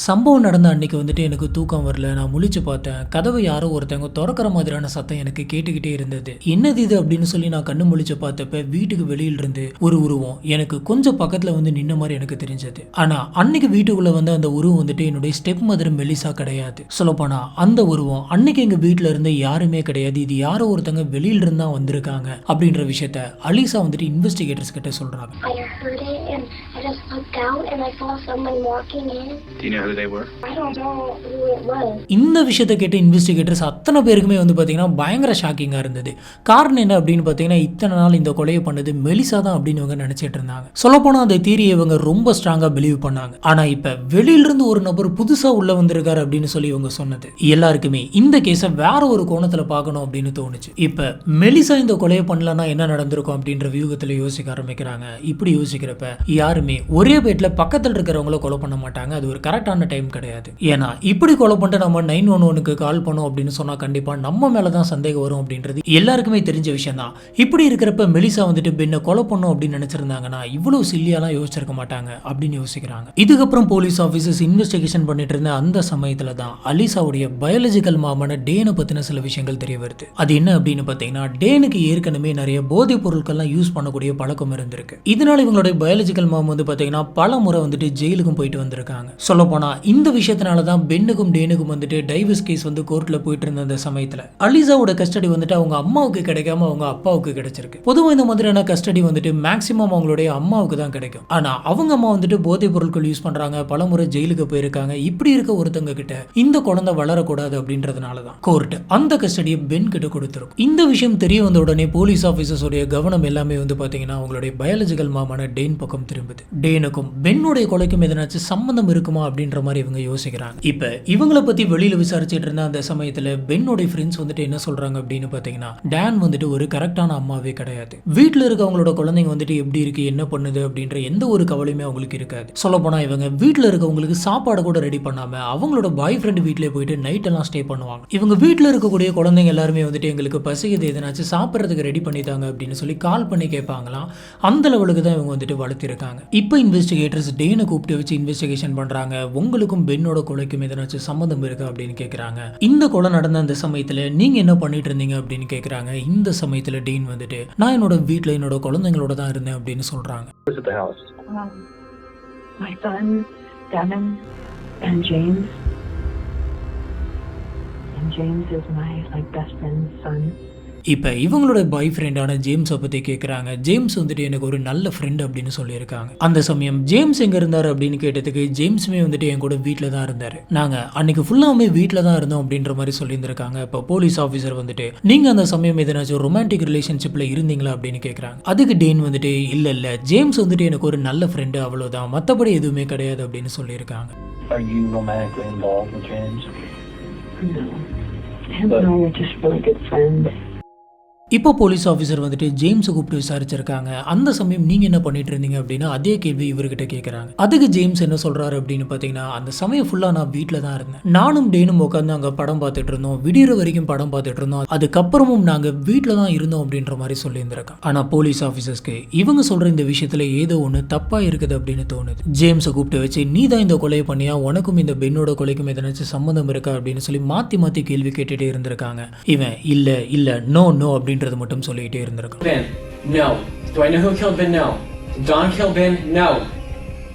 சம்பவம் நடந்த அன்னைக்கு வந்துட்டு எனக்கு தூக்கம் வரல, நான் முழிச்சு பார்த்தேன், கதவை யாரோ ஒருத்தவங்க திறக்கிற மாதிரியான சத்தம் எனக்கு கேட்டுக்கிட்டே இருந்தது. என்னது இது அப்படின்னு சொல்லி நான் கண்ணு முழிச்சு பார்த்தப்ப வீட்டுக்கு வெளியில இருந்து ஒரு உருவம் எனக்கு கொஞ்சம் பக்கத்துல வந்து நின்ன மாதிரி எனக்கு தெரிஞ்சது. ஆனா அன்னைக்கு வீட்டுக்குள்ள வந்து அந்த உருவம் வந்துட்டு என்னுடைய ஸ்டெப் மதர் மெலிசா கிடையாது. சொல்லப்போனா அந்த உருவம் அன்னைக்கு எங்க வீட்டுல இருந்து யாருமே கிடையாது, இது யாரோ ஒருத்தங்க வெளியில இருந்து தான் வந்திருக்காங்க அப்படின்ற விஷயத்த அலிசா வந்துட்டு இன்வெஸ்டிகேட்டர்ஸ் கிட்ட சொல்றாங்க. I heard it and I just looked out and I saw someone walking in. Do you know who they were? I don't know who it was. இந்த விஷயத்தை கேட்ட இன்வெஸ்டிகேட்டர்ஸ் அத்தனை பேருக்குமே வந்து பாத்தீங்கன்னா பயங்கர ஷாக்கிங்கா இருந்தது. காரணம் என்ன அப்படின்னு பாத்தீங்கன்னா இத்தனை நாள் இந்த கொலையை பண்ணது மெலிசா தான் அப்படின்னு இவங்க நினைச்சிட்டு இருந்தாங்க. சொல்லப்போனா அந்த தியரியை இவங்க ரொம்ப ஸ்ட்ராங்கா பிலீவ் பண்ணாங்க. ஆனா இப்ப வெளியிலிருந்து ஒரு நபர் புதுசா உள்ள வந்திருக்காரு அப்படின்னு சொல்லி இவங்க சொன்னது எல்லாருக்குமே இந்த கேஸை வேற ஒரு கோணத்துல பார்க்கணும் அப்படின்னு தோணுச்சு. இப்ப மெலிசா இந்த கொலையை பண்ணலன்னா என்ன நடந்திருக்கும் அப்படின்ற வியூகத்துல யோசிக்க ஆரம்பிக்கிறாங்க. இப்படி யோசிக்கிறப்ப யாருமே ஒரே பேட்ல பக்கத்தில் இருக்கிறவங்கள கொலை பண்ண மாட்டாங்க, அது ஒரு கரெக்டான டைம் கிடையாது. ஏன்னா இப்படி கொலை பண்ணிட்டு நம்ம 911க்கு கால் பண்ணோம் அப்படின்னு சொன்னா கண்டிப்பா நம்ம மேலதான் சந்தேகம் வரும் அப்படின்றது எல்லாருக்குமே தெரிஞ்ச விஷயம் தான். இப்படி இருக்கிறப்ப மெலிசா வந்துட்டு பெண்ணை கொலை பண்ணும் அப்படின்னு நினைச்சிருந்தாங்கன்னா இவ்வளவு சில்லியாலாம் யோசிச்சிருக்க மாட்டாங்க அப்படின்னு யோசிக்கிறாங்க. இதுக்கப்புறம் போலீஸ் ஆபீசர்ஸ் இன்வெஸ்டிகேஷன் பண்ணிட்டு இருந்த அந்த சமயத்துல தான் அலிசாவுடைய பயாலஜிக்கல் மாமான டேனை பத்தின சில விஷயங்கள் தெரிய வருது. அது என்ன அப்படின்னு பாத்தீங்கன்னா டேனுக்கு ஏற்கனவே நிறைய போதைப் பொருட்கள்லாம் யூஸ் பண்ணக்கூடிய பழக்கம் இருந்திருக்கு. இதனால இவங்களுடைய பயாலஜிக்கல் மாம் வந்து பாத்தீங்கன்னா பல முறை வந்துட்டு ஜெயிலுக்கும் போயிட்டு வந்திருக்காங்க. சொல்ல போனா இந்த விஷயத்தினால தான் பென்னுக்கும் டேனுக்கும் வந்துட்டு டைவர்ஸ் கேஸ் வந்து கோர்ட்ல போயிட்டு இருந்த அந்த சமயத்துல அலிசாவோட கஸ்டடி வந்துட்டு அவங்க அம்மாவுக்கு கிடைக்காம அவங்க அப்பாவுக்கு கிடைச்சிருக்கு. பொதுவாக இந்த மாதிரியான கஸ்டடி வந்துட்டு மேக்சிமம் அவங்களுடைய அம்மாவுக்கு தான் கிடைக்கும். ஆனா அவங்க அம்மா வந்துட்டு போதைப் பொருட்கள் யூஸ் பண்றாங்க, பலமுறை ஜெயிலுக்கு போயிருக்காங்க. இப்படி இருக்க ஒருத்தங்க கிட்ட இந்த குழந்தை வளரக்கூடாது அப்படின்றதுனால தான் கோர்ட் அந்த கஸ்டடியை பென் கிட்ட கொடுத்திருக்கும். இந்த விஷயம் தெரிய வந்த உடனே போலீஸ் ஆபீசர்ஸோட கவனம் எல்லாமே வந்து பாத்தீங்கன்னா அவங்களுடைய பயாலஜிக்கல் மாமான டேன் பக்கம் திரும்புது. டேனுக்கும் பென்னுடைய கொலைக்கும் எதனாச்சும் சம்பந்தம் இருக்குமா அப்படின்ற மாதிரி இவங்க யோசிக்கிறாங்க. இப்ப இவங்களை பத்தி வெளியில விசாரிச்சுட்டு இருந்த அந்த சமயத்துல பென்னோட ஃப்ரெண்ட்ஸ் வந்துட்டு என்ன சொல்றாங்க அப்படின்னு பாத்தீங்கன்னா டான் வந்துட்டு ஒரு கரெக்டான அம்மாவே கிடையாது. வீட்டுல இருக்கவங்களோட குழந்தைங்க வந்துட்டு எப்படி இருக்கு என்ன பண்ணுது அப்படின்ற எந்த ஒரு கவலையுமே அவங்களுக்கு இருக்காது. சொல்ல போனா இவங்க வீட்டுல இருக்கவங்களுக்கு சாப்பாடு கூட ரெடி பண்ணாம அவங்களோட பாய் ஃப்ரெண்ட் வீட்லயே போயிட்டு நைட் எல்லாம் ஸ்டே பண்ணுவாங்க. இவங்க வீட்டுல இருக்கக்கூடிய குழந்தைங்க எல்லாருமே வந்துட்டு எங்களுக்கு பசிக்குது எதனாச்சும் சாப்பிட்றதுக்கு ரெடி பண்ணித்தாங்க அப்படின்னு சொல்லி கால் பண்ணி கேட்பாங்களாம். அந்த லெவலுக்கு தான் இவங்க வந்துட்டு வளர்த்திருக்காங்க. இப்போ இன்வெஸ்டிகேட்டர்ஸ் டேனை கூப்பிட்டு வச்சு இன்வெஸ்டிகேஷன் பண்றாங்க. உங்களுக்கும் பென்னோட கொலைக்கும் எதனாச்சும் சம்மந்தம் இருக்கா அப்படின்னு கேட்கறாங்க. இந்த கொலை நடந்த அந்த சமயத்துல நீங்க என்ன பண்ணிட்டு இருந்தீங்க அப்படின்னு கேட்கறாங்க. இந்த சமயத்துல டேன் வந்துட்டு நான் என்னோட வீட்டுல என்னோட குழந்தைங்களோட தான் இருந்தேன் அப்படின்னு சொல்றாங்க. Who's at the house? My son, Devin, and James. And James is my best friend's son. இப்போ இவங்களோட பாய் ஃப்ரெண்டான ஜேம்ஸை பற்றி கேட்குறாங்க. ஜேம்ஸ் வந்துட்டு எனக்கு ஒரு நல்ல ஃப்ரெண்ட் அப்படின்னு சொல்லியிருக்காங்க. அந்த சமயம் ஜேம்ஸ் எங்கே இருந்தார் அப்படின்னு கேட்டதுக்கு ஜேம்ஸுமே வந்துட்டு என் கூட வீட்டில் தான் இருந்தார், நாங்கள் அன்னைக்கு ஃபுல்லாகவே வீட்டில் தான் இருந்தோம் அப்படின்ற மாதிரி சொல்லியிருந்திருக்காங்க. இப்போ போலீஸ் ஆஃபீஸர் வந்துட்டு நீங்கள் அந்த சமயம் எதனாச்சும் ரொமான்டிக் ரிலேஷன்ஷிப்பில் இருந்தீங்களா அப்படின்னு கேட்குறாங்க. அதுக்கு டேன் வந்துட்டு இல்லை ஜேம்ஸ் வந்துட்டு எனக்கு ஒரு நல்ல ஃப்ரெண்டு அவ்வளோதான், மற்றபடி எதுவுமே கிடையாது அப்படின்னு சொல்லியிருக்காங்க. Are you romantically involved with James? No. Him and I are just really good friends. இப்போ போலீஸ் ஆஃபீஸர் வந்துட்டு ஜேம்ஸை கூப்பிட்டு விசாரிச்சிருக்காங்க. அந்த சமயம் நீங்கள் என்ன பண்ணிட்டு இருந்தீங்க அப்படின்னா அதே கேள்வி இவர்கிட்ட கேட்குறாங்க. அதுக்கு ஜேம்ஸ் என்ன சொல்கிறாரு அப்படின்னு பார்த்தீங்கன்னா அந்த சமயம் ஃபுல்லாக நான் வீட்டில் தான் இருந்தேன், நானும் டேனும் உட்காந்து அங்கே படம் பார்த்துட்டு இருந்தோம், விடியற வரைக்கும் படம் பார்த்துட்டு இருந்தோம், அதுக்கப்புறமும் நாங்கள் வீட்டில் தான் இருந்தோம் அப்படின்ற மாதிரி சொல்லியிருந்திருக்காங்க. ஆனால் போலீஸ் ஆஃபீஸர்ஸ்க்கு இவங்க சொல்கிற இந்த விஷயத்தில் ஏதோ ஒன்று தப்பாக இருக்குது அப்படின்னு தோணுது. ஜேம்ஸை கூப்பிட்டு வச்சு நீ தான் இந்த கொலையை பண்ணியா, உனக்கும் இந்த பென்னோட கொலைக்கும் எதனாச்சும் சம்மந்தம் இருக்கா அப்படின்னு சொல்லி மாற்றி கேள்வி கேட்டுகிட்டே இருந்திருக்காங்க. இவன் இல்லை நோ அப்படின்னு மட்டும் சொல்லிட்டே இருந்திருக்கான். Ben, no. Do I know who killed Ben? No. Did Don kill Ben? No.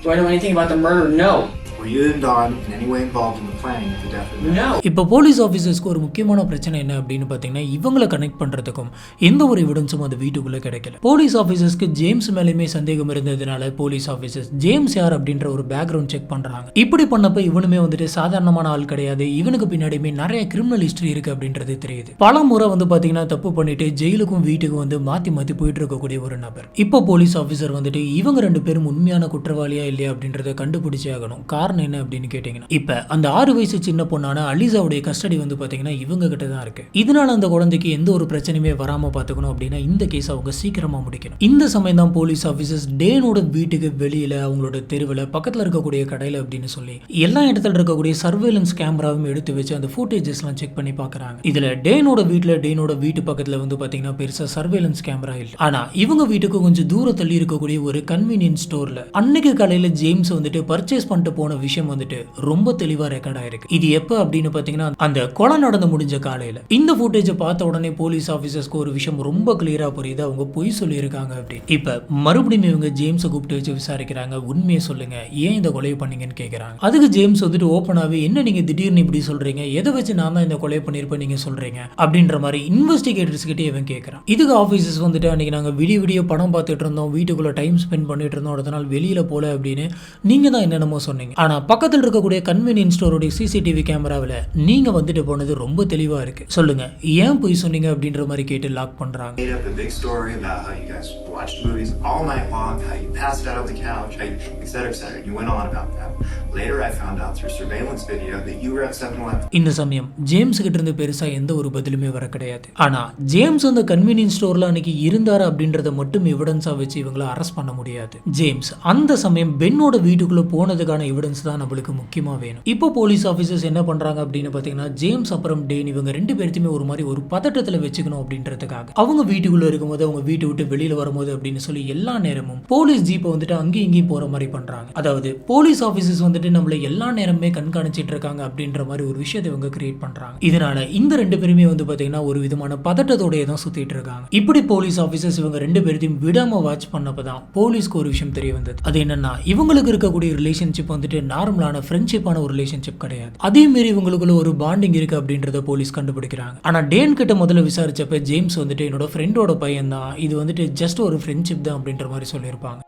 Do I know anything about the murder? No. Were you and Don in any way involved in the planning of the death of Ben? No. இப்போ police ஆஃபீஸர்ஸ்க்கு ஒரு முக்கியமான பிரச்சனை என்ன அப்படின்னு பார்த்தீங்கன்னா இவங்களை connect பண்ணுறதுக்கும் எந்த ஒரு எவிடன்ஸும் அந்த வீட்டுக்குள்ளே கிடைக்கல. போலீஸ் ஆஃபீஸர்ஸ்க்கு ஜேம்ஸ் மேலேயுமே சந்தேகம் இருந்ததுனால போலீஸ் ஆஃபீஸர்ஸ் ஜேம்ஸ் யார் அப்படின்ற ஒரு பேக்ரவுண்ட் செக் பண்ணுறாங்க. இப்படி பண்ணப்ப இவனுமே வந்துட்டு சாதாரணமான ஆள் கிடையாது, இவனுக்கு பின்னாடியுமே நிறைய கிரிமினல் ஹிஸ்டரி இருக்குது அப்படின்றது தெரியுது. பல முறை வந்து பார்த்தீங்கன்னா தப்பு பண்ணிட்டு ஜெயிலுக்கும் வீட்டுக்கும் வந்து மாற்றி போயிட்டு இருக்கக்கூடிய ஒரு நபர். இப்போ போலீஸ் ஆஃபீஸர் வந்துட்டு இவங்க 2 பேரும் உண்மையான குற்றவாளியா இல்லையா அப்படின்றத கண்டுபிடிச்சே ஆகணும். காரணம் என்ன அப்படின்னு கேட்டீங்கன்னா இப்ப அந்த 6 வயசு சின்ன பொண்ணான அலிசாவுடைய கஸ்டடி வந்து பாத்தீங்கன்னா இவங்க கிட்ட தான் இருக்கு. இதனால அந்த குழந்தைக்கு எந்த ஒரு பிரச்சனையுமே வராம பாத்துக்கணும் அப்படின்னா இந்த கேஸ் அவங்க சீக்கிரமா முடிக்கணும். இந்த சமயம் தான் போலீஸ் ஆபீசர்ஸ் டேனோட வீட்டுக்கு வெளியில அவங்களோட தெருவில் பக்கத்துல இருக்கக்கூடிய கடையில அப்படின்னு சொல்லி எல்லா இடத்துல இருக்கக்கூடிய சர்வேலன்ஸ் கேமராவும் எடுத்து வச்சு அந்த ஃபுட்டேஜஸ் எல்லாம் செக் பண்ணி பாக்குறாங்க. இதுல டேனோட வீட்டு பக்கத்துல வந்து பாத்தீங்கன்னா பெருசா சர்வேலன்ஸ் கேமரா இல்லை. ஆனா இவங்க வீட்டுக்கு கொஞ்சம் தூரம் தள்ளி இருக்கக்கூடிய ஒரு கன்வீனியன்ஸ் ஸ்டோர்ல அன்னைக்கு காலையில ஜேம்ஸ் வந்துட்டு பர்ச்சேஸ் பண்ணிட்டு போன விஷயம் வந்துட்டு ரொம்ப தெளிவா ரெக்கார்ட் ஆயிருக்கு. இது எப்ப அப்படின்னு பாத்தீங்கன்னா அந்த கொலை நடந்து முடிஞ்ச காலையில. இந்த ஃபுட்டேஜை பார்த்த உடனே போலீஸ் ஆபீசர்ஸ்க்கு ஒரு விஷயம் ரொம்ப கிளியரா புரியுது, அவங்க பொய் சொல்லியிருக்காங்க அப்படின்னு. இப்ப மறுபடியும் இவங்க ஜேம்ஸை கூப்பிட்டு வச்சு விசாரிக்கிறாங்க. உண்மையை சொல்லுங்க, ஏன் இந்த கொலையை பண்ணீங்கன்னு கேட்கறாங்க. அதுக்கு ஜேம்ஸ் வந்துட்டு ஓப்பனாவே, என்ன நீங்க திடீர்னு இப்படி சொல்றீங்க, எதை வச்சு நான் தான் இந்த கொலை பண்ணிருப்பேன் நீங்க சொல்றீங்க அப்படின்ற மாதிரி இன்வெஸ்டிகேட்டர்ஸ் கிட்டே இவன் கேட்கறான். இதுக்கு ஆபீசர்ஸ் வந்துட்டு அன்னைக்கு நாங்க விடிய படம் பார்த்துட்டு இருந்தோம், வீட்டுக்குள்ள டைம் ஸ்பெண்ட் பண்ணிட்டு இருந்தோம், அடுத்த நாள் வெளியில போல அப்படின்னு நீங்க தான் என்னென்னமோ சொன்னீங்க. ஆனா பக்கத்தில் இருக்கக்கூடிய கன்வீனியன்ஸ் ஸ்டோருடைய சிசிடிவி கேமராவில் நீங்க வந்துட்டு போனது ரொம்ப தெளிவா இருக்கு, சொல்லுங்க ஏன் போய் சொன்னீங்க அப்படின்ற மாதிரி கேட்டு லாக் பண்றாங்க. Made up a big story about how you guys watched movies all night long, how you passed out on the couch, how you, etc. You went on about that. Later I found out through surveillance video that you were at 7-Eleven. இந்த சமயம் James கிட்ட இருந்து பெருசா எந்த ஒரு பதிலுமே வர கிடையாது. ஆனா ஜேம்ஸ் அந்த கன்வீனியன்ஸ் ஸ்டோர்ல அன்னைக்கு இருந்தாரு அப்படின்றத மட்டும் எவிடன்ஸா வச்சு இவங்களை அரெஸ்ட் பண்ண முடியாது. ஜேம்ஸ் அந்த சமயம் பென்னோட வீட்டுக்குள்ள போனதுக்கான எவிடன்ஸ் தான் நம்மளுக்கு முக்கியமா வேணும். இப்போ போலீஸ் ஆபீசர்ஸ் என்ன பண்றாங்க அப்படின்னு பாத்தீங்கன்னா, ஜேம்ஸ் அப்புறம் டேன் இவங்க ரெண்டு பேருமே ஒரு மாதிரி ஒரு பதட்டத்துல வச்சுக்கணும் அப்படின்றதுக்காக அவங்க வீட்டுக்குள்ள இருக்கும்போது, அவங்க வீட்டை விட்டு வெளியில வரும்போது அப்படின்னு சொல்லி எல்லா நேரமும் போலீஸ் ஜீப்பை வந்துட்டு அங்கேயும் இங்கேயும் போற மாதிரி பண்றாங்க. அதாவது போலீஸ் ஆபீசர்ஸ் வந்துட்டு நம்மள எல்லா நேரமே கண்காணிச்சிட்டு இருக்காங்க அப்படின்ற மாதிரி ஒரு விஷயத்தை இவங்க கிரியேட் பண்றாங்க. இதனால இந்த ரெண்டு பேருமே வந்து பாத்தீங்கன்னா ஒரு விதமான பதட்டத்தோடய தான் சுத்திட்டு இருக்காங்க. இப்படி போலீஸ் ஆபீசர்ஸ் இவங்க ரெண்டு பேரையும் விடாம வாட்ச் பண்ணப்பதான் போலீஸ்க்கு ஒரு விஷயம் தெரிய வந்தது. அது என்னன்னா, இவங்களுக்கு இருக்கக்கூடிய ரிலேஷன்ஷிப் வந்துட்டு நார்மலான ஃப்ரெண்ட்ஷிப்பான ஒரு ரிலேஷன்ஷிப் கிடையாது. அதே மாதிரி இவங்களுக்குள்ள ஒரு பாண்டிங் இருக்கு அப்படின்றத போலீஸ் கண்டுபிடிக்கிறாங்க. ஆனா டேன் கிட்ட முதல்ல விசாரிச்சப்ப ஜேம்ஸ் வந்துட்டு என்னோட ஃப்ரெண்டோட பையன் தான், இது வந்துட்டு ஜஸ்ட் ஒரு ஃப்ரெண்ட்ஷிப் தான் அப்படின்ற மாதிரி சொல்லியிருப்பாங்க.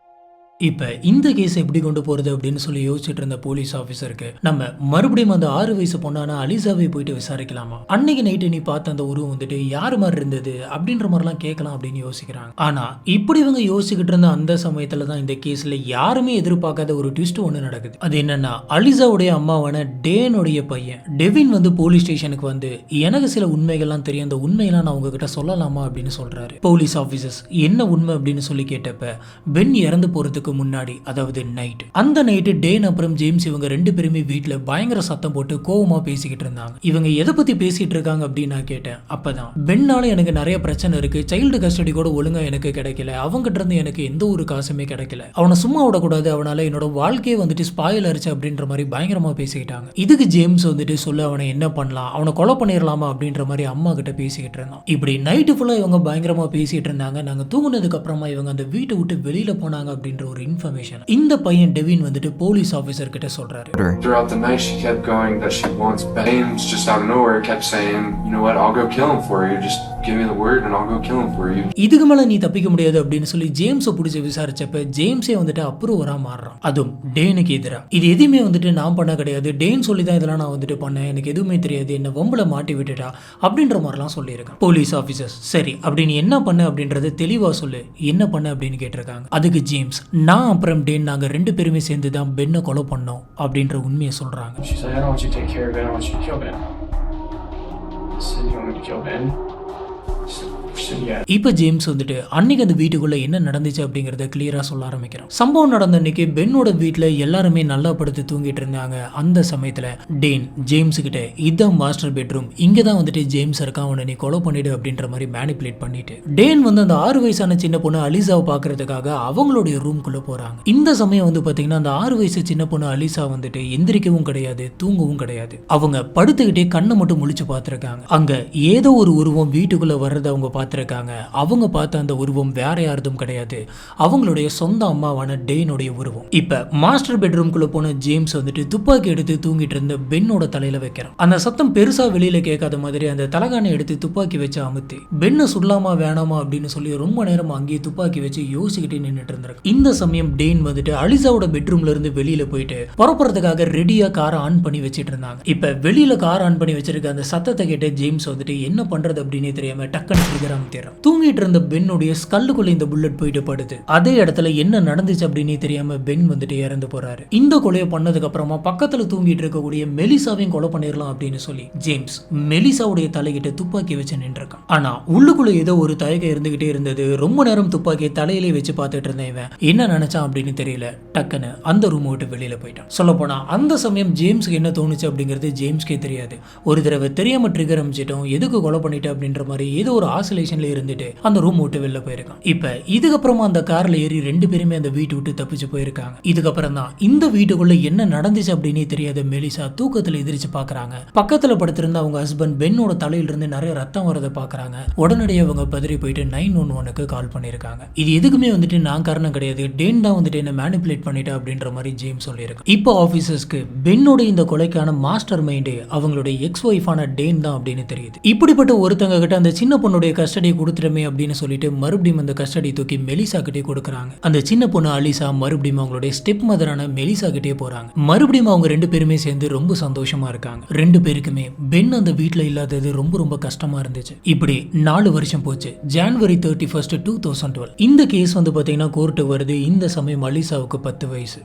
இப்போ இந்த கேஸ் எப்படி கொண்டு போறது அப்படின்னு சொல்லி யோசிச்சுட்டு இருந்த போலீஸ் ஆஃபீஸருக்கு நம்ம மறுபடியும் அந்த 6 வயசு பொண்ணான அலிசாவை போயிட்டு விசாரிக்கலாமா, அன்னைக்கு நைட்டு நீ பார்த்த அந்த உருவம் வந்துட்டு யார் மாதிரி இருந்தது அப்படின்ற மாதிரிலாம் கேட்கலாம் அப்படின்னு யோசிக்கிறாங்க. ஆனா இப்படி இவங்க யோசிச்சுக்கிட்டு இருந்த அந்த சமயத்துல தான் இந்த கேஸ்ல யாருமே எதிர்பார்க்காத ஒரு ட்விஸ்ட் ஒன்று நடக்குது. அது என்னன்னா, அலிசாவுடைய அம்மாவான டேனுடைய பையன் டெவின் வந்து போலீஸ் ஸ்டேஷனுக்கு வந்து எனக்கு சில உண்மைகள்லாம் தெரியும், அந்த உண்மையெல்லாம் நான் உங்ககிட்ட சொல்லலாமா அப்படின்னு சொல்றாரு. போலீஸ் ஆஃபீஸர்ஸ் என்ன உண்மை அப்படின்னு சொல்லி கேட்டப்ப, பென் இறந்து போறதுக்கு முன்னாடி, அதாவது நைட், அந்த நைட்டு டேன் அப்புறம் ஜேம்ஸ் இவங்க ரெண்டு பேருமே வீட்டுல பயங்கர சத்தம் போட்டு கோவமா பேசிக்கிட்டு இருந்தாங்க. இவங்க எதை பத்தி பேசிட்டு இருக்காங்க அப்படின்னு நான் கேட்டேன். அப்பதான், பென்னால எனக்கு நிறைய பிரச்சனை இருக்கு, சைல்டு கஸ்டடி கூட ஒழுங்கா எனக்கு கிடைக்கல, அவங்ககிட்ட இருந்து எனக்கு எந்த ஒரு காசுமே கிடைக்கல, அவனை சும்மா விடக்கூடாது, அவனால என்னோட வாழ்க்கையை வந்துட்டு ஸ்பாயில் ஆயிடுச்சு அப்படின்ற மாதிரி பயங்கரமா பேசிக்கிட்டாங்க. இதுக்கு ஜேம்ஸ் வந்துட்டு சொல்ல, அவனை என்ன பண்ணலாம், அவனை கொலை பண்ணிடலாமா அப்படின்ற மாதிரி அம்மா கிட்ட பேசிக்கிட்டு இருந்தான். இப்படி நைட்டு ஃபுல்லா இவங்க பயங்கரமா பேசிட்டு இருந்தாங்க. நாங்க தூங்குனதுக்கு அப்புறமா இவங்க அந்த வீட்டை விட்டு வெளியில போனாங்க அப்படின்ற ஒரு இன்ஃபர்மேஷன் இந்த பையன் டெவின் வந்துட்டு போலீஸ் ஆபீசர் கிட்ட சொல்றாரு. Throughout the night she kept going that she wants Ben. James just out of nowhere kept saying, you know what, I'll go kill him for you, just give me the word and I'll go kill him for you. இதுக்கு மேல நீ தப்பிக்க முடியாது அப்படின்னு சொல்லி ஜேம்ஸை பிடிச்சி விசாரிச்சப்ப ஜேம்ஸே வந்துட்டு அப்ரூவரா மாறுறான், அதுவும் டேனுக்கு எதிரா. இது எதுவுமே வந்துட்டு நான் பண்ண கிடையாது, டேன் சொல்லி தான் இதெல்லாம் நான் வந்துட்டு பண்ணேன், எனக்கு எதுவுமே தெரியாது, என்ன வம்புல மாட்டி விட்டுட்டா அப்படின்ற மாதிரிலாம் சொல்லியிருக்கான். போலீஸ் ஆபீசர்ஸ் சரி அப்படின்னு என்ன பண்ண அப்படின்றத தெளிவா சொல்லு, என்ன பண்ண அப்படின்னு கேட்டிருக்காங்க. அதுக்கு ஜேம்ஸ், நான் அப்புறம் டேன் நாங்க ரெண்டு பேருமே சேர்ந்து தான் பென்னை கொலை பண்ணோம் அப்படின்ற உண்மையை சொல்றாங்க. She said, I don't want you to take care of Ben, I want you to kill Ben. I said, you want me to kill Ben? இப்ப ஜேம்ஸ் வந்துட்டு அன்னைக்கு அந்த வீட்டுக்குள்ள என்ன நடந்துச்சு அப்படிங்கறத கிளியரா சொல்ல ஆரம்பிக்கிறான். சம்பவம் நடந்த அன்னைக்கு பென்னோட வீட்டுல எல்லாருமே நல்லா படுத்து தூங்கிட்டு இருந்தாங்க. அந்த சமயத்துல டேன் ஜேம்ஸ் கிட்ட, இதான் மாஸ்டர் பெட்ரூம், இங்கதான் வந்துட்டு ஜேம்ஸ் இருக்கான், அவனை நீ கொலை பண்ணிடு அப்படின்ற மாதிரி மேனிபுலேட் பண்ணிட்டு டேன் வந்து அந்த 6 வயசான சின்ன பொண்ணு அலிசாவை பாக்குறதுக்காக அவங்களுடைய ரூம்குள்ள போறாங்க. இந்த சமயம் வந்து பாத்தீங்கன்னா அந்த 6 வயசு சின்ன பொண்ணு அலிசா வந்துட்டு எந்திரிக்கவும் கிடையாது, தூங்கவும் கிடையாது. அவங்க படுத்துக்கிட்டே கண்ணை மட்டும் முழிச்சு பார்த்திருக்காங்க. அங்க ஏதோ ஒரு உருவம் வீட்டுக்குள்ள வர்றதை அவங்க பார்த்திருக்காங்க. அவங்க பார்த்த அந்த உருவம் வேற யாரும் கிடையாது, அவங்களுடைய சொந்த அம்மாவான டேனுடைய உருவம். இப்ப மாஸ்டர் பெட்ரூம்குள்ள போன ஜேம்ஸ் வந்துட்டு துப்பாக்கி எடுத்து தூங்கிட்டு இருந்த பென்னோட தலையில வைக்கிறான். அந்த சத்தம் பெருசா வெளியில கேட்காத மாதிரி அந்த தலகானை எடுத்து துப்பாக்கி வச்சு அமுத்தி பென்னை சுடலாமா வேணாமா அப்படின்னு சொல்லி ரொம்ப நேரம் அங்கேயே துப்பாக்கி வச்சு யோசிக்கிட்டே நின்றுட்டு இருந்திருக்கு. இந்த சமயம் டேன் வந்துட்டு அலிசாவோட பெட்ரூம்ல இருந்து வெளியில போயிட்டு புறப்படுறதுக்காக ரெடியா காரை ஆன் பண்ணி வச்சிட்டு இருந்தாங்க. இப்ப வெளியில கார் ஆன் பண்ணி வச்சிருக்க அந்த சத்தத்தை கேட்டு ஜேம்ஸ் வந்துட்டு என்ன பண்றது அப்படின்னே தெரியாம டக்குன்னு ட்ரிகர் அமுத்திடுறான். தூங்கிட்டு இருந்த பென்னுடைய ஸ்கல்லுக்குள்ள இந்த புல்லட் போயிட்டு படுது. அதே இடத்துல என்ன நடந்துச்சு அப்படின்னு தெரியாம பென் வந்துட்டு இறந்து போறாரு. இந்த கொலையை பண்ணதுக்கு அப்புறமா பக்கத்துல தூங்கிட்டு இருக்கக்கூடிய மெலிசாவையும் கொலை பண்ணிடலாம் அப்படின்னு சொல்லி ஜேம்ஸ் மெலிசாவுடைய தலைகிட்ட துப்பாக்கி வச்சு நின்றுருக்கான். ஆனா உள்ளுக்குள்ள ஏதோ ஒரு தயக்கம் இருந்துகிட்டே இருந்தது. ரொம்ப நேரம் துப்பாக்கியை தலையிலே வச்சு பார்த்துட்டு இருந்தேன். இவன் என்ன நினைச்சான் அப்படின்னு தெரியல, டக்குன்னு அந்த ரூம் விட்டு வெளியில போயிட்டான். சொல்ல போனா அந்த சமயம் ஜேம்ஸ்க்கு என்ன தோணுச்சு அப்படிங்கிறது ஜேம்ஸ்கே தெரியாது. ஒரு தடவை தெரியாம ட்ரிகர் அமைச்சிட்டோம், எதுக்கு கொலை பண்ணிட்டேன் அப்படின்ற மாதிரி ஏதோ ஒரு ஆசோலேஷன்ல இருந்துட்டு அந்த ரூம் விட்டு வெளில போயிருக்கான். இப்ப இதுக்கப்புறமா அந்த கார்ல ஏறி 2 பேருமே அந்த வீட்டை விட்டு தப்பிச்சு போயிருக்காங்க. இதுக்கப்புறம் தான் இந்த வீட்டுக்குள்ள என்ன நடந்துச்சு அப்படின்னு தெரியாத மெலிசா தூக்கத்துல எதிரிச்சு பாக்குறாங்க. பக்கத்துல படுத்திருந்த அவங்க ஹஸ்பண்ட் பென்னோட தலையில இருந்து நிறைய ரத்தம் வரதை பாக்குறாங்க. உடனடியாக அவங்க பதறி போயிட்டு 911க்கு கால் பண்ணிருக்காங்க. இது எதுக்குமே வந்துட்டு நான் காரணம் கிடையாது, டேன் தான் வந்துட்டு என்ன மேனிபுலேட் பண்ணிட்டா அப்படின்ற மாதிரி ஜேம்ஸ் சொல்லியிருக்காங்க. இப்போ ஆபீசர்ஸ்க்கு பென்னோட இந்த கொலைக்கான மாஸ்டர் மைண்டு அவங்களுடைய எக்ஸ் ஒய்ஃபான டேன் தான் அப்படின்னு தெரியுது. இப்படிப்பட்ட ஒருத்தங்க கிட்ட அந்த சின்ன பொண்ணுடைய கஸ்டடியை கொடுத்துட்டமே அப்படின்னு சொல்லிட்டு மறுபடியும் அந்த கஸ்டடி தூக்கி மெலிசா கிட்டே கொடுக்குறாங்க. அந்த சின்ன பொண்ணு அலிசா மறுபடியும் அவங்களுடைய ஸ்டெப் மதரான மெலிசா கிட்டே போறாங்க. மறுபடியும் அவங்க 2 பேருமே சேர்ந்து ரொம்ப சந்தோஷமா இருக்காங்க. 2 பேருக்குமே பென் அந்த வீட்டுல இல்லாதது ரொம்ப ரொம்ப கஷ்டமா இருந்துச்சு. இப்படி 4 வருஷம் போச்சு. ஜனவரி 31, 2012 இந்த கேஸ் வந்து பாத்தீங்கன்னா கோர்ட்டுக்கு வருது. இந்த சமயம் அலிசாவுக்கு 10 வயசு.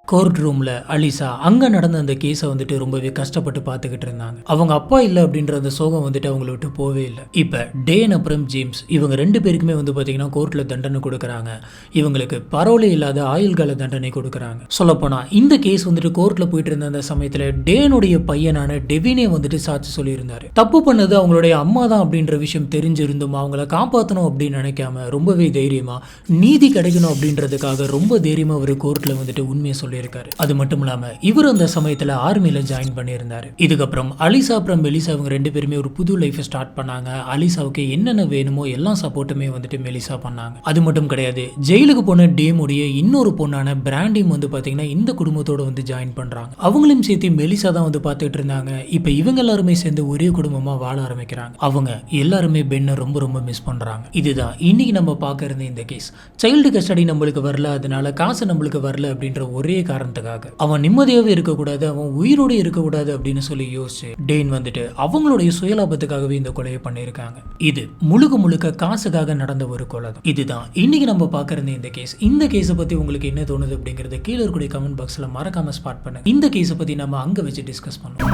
கோர்ட் ரூம்ல அலிசா அங்க நடந்த அந்த கேஸை வந்துட்டு ரொம்பவே கஷ்டப்பட்டு பார்த்துக்கிட்டு இருந்தாங்க. அவங்க அப்பா இல்லை அப்படின்ற அந்த சோகம் வந்துட்டு அவங்கள விட்டு போவே இல்லை. இப்ப டேன் அப்புறம் ஜேம்ஸ் இவங்க 2 பேருக்குமே வந்து பாத்தீங்கன்னா கோர்ட்ல தண்டனை கொடுக்குறாங்க. இவங்களுக்கு பரவலே இல்லாத ஆயுள் கால தண்டனை கொடுக்குறாங்க. சொல்லப்போனா இந்த கேஸ் வந்துட்டு கோர்ட்ல போயிட்டு இருந்த அந்த சமயத்துல டேனுடைய பையனான டெவினே வந்துட்டு சாட்சி சொல்லியிருந்தாரு. தப்பு பண்ணது அவங்களுடைய அம்மா தான் அப்படின்ற விஷயம் தெரிஞ்சிருந்தும் அவங்கள காப்பாற்றணும் அப்படின்னு நினைக்காம ரொம்பவே தைரியமா நீதி கிடைக்கணும் அப்படின்றதுக்காக ரொம்ப தைரியமா ஒரு கோர்ட்ல வந்துட்டு உண்மையை சொல்லி இருக்காரு. அது மட்டும் இல்லாம இவர் அந்த சமயத்துல ஆர்மில ஜாயின் பண்ணியிருந்தாரு. இதுக்கப்புறம் அலிசா அப்புறம் மெலிசா அவங்க 2 பேருமே ஒரு புது லைஃப் ஸ்டார்ட் பண்ணாங்க. அலிசாவுக்கு என்னென்ன வேணுமோ எல்லா சப்போர்ட்டுமே வந்துட்டு மெலிசா பண்ணாங்க. அது மட்டும் கிடையாது, ஜெயிலுக்கு போன டேமுடைய இன்னொரு பொண்ணான பிராண்டிம் வந்து பாத்தீங்கன்னா இந்த குடும்பத்தோட வந்து ஜாயின் பண்றாங்க. அவங்களையும் சேர்த்து மெலிசா தான் வந்து பார்த்துட்டு இருந்தாங்க. இப்ப இவங்க எல்லாருமே சேர்ந்து ஒரே குடும்பமா வாழ ஆரம்பிக்கிறாங்க. அவங்க எல்லாருமே பென்னை ரொம்ப ரொம்ப மிஸ் பண்றாங்க. இதுதான் இன்னைக்கு நம்ம பார்க்க இருந்த இந்த கேஸ். சைல்டு கஸ்டடி நம்மளுக்கு வரல, அதனால காசு நம்மளுக்கு வரல அப்படின்ற ஒரே காரணத்துக்காக அவன் நிம்மதியாவே இருக்கக்கூடாது, அவன் உயிரோடு இருக்கக்கூடாது அப்படின்னு சொல்லி யோசிச்சு டேன் வந்துட்டு அவங்களுடைய சுயலாபத்துக்காகவே இந்த கொலையை பண்ணியிருக்காங்க. இது முழுக்க காசுக்காக நடந்த ஒரு கொலை தான். இதுதான் இன்னைக்கு நம்ம பார்க்கறது இந்த கேஸ். இந்த கேஸை பத்தி உங்களுக்கு என்ன தோணுது அப்படிங்கறத கீழே இருக்கக்கூடிய கமெண்ட் பாக்ஸ்ல மறக்காம ஸ்பாட் பண்ணுங்க. இந்த கேஸை பத்தி நம்ம அங்க வச்சு டிஸ்கஸ் பண்ணுவோம்.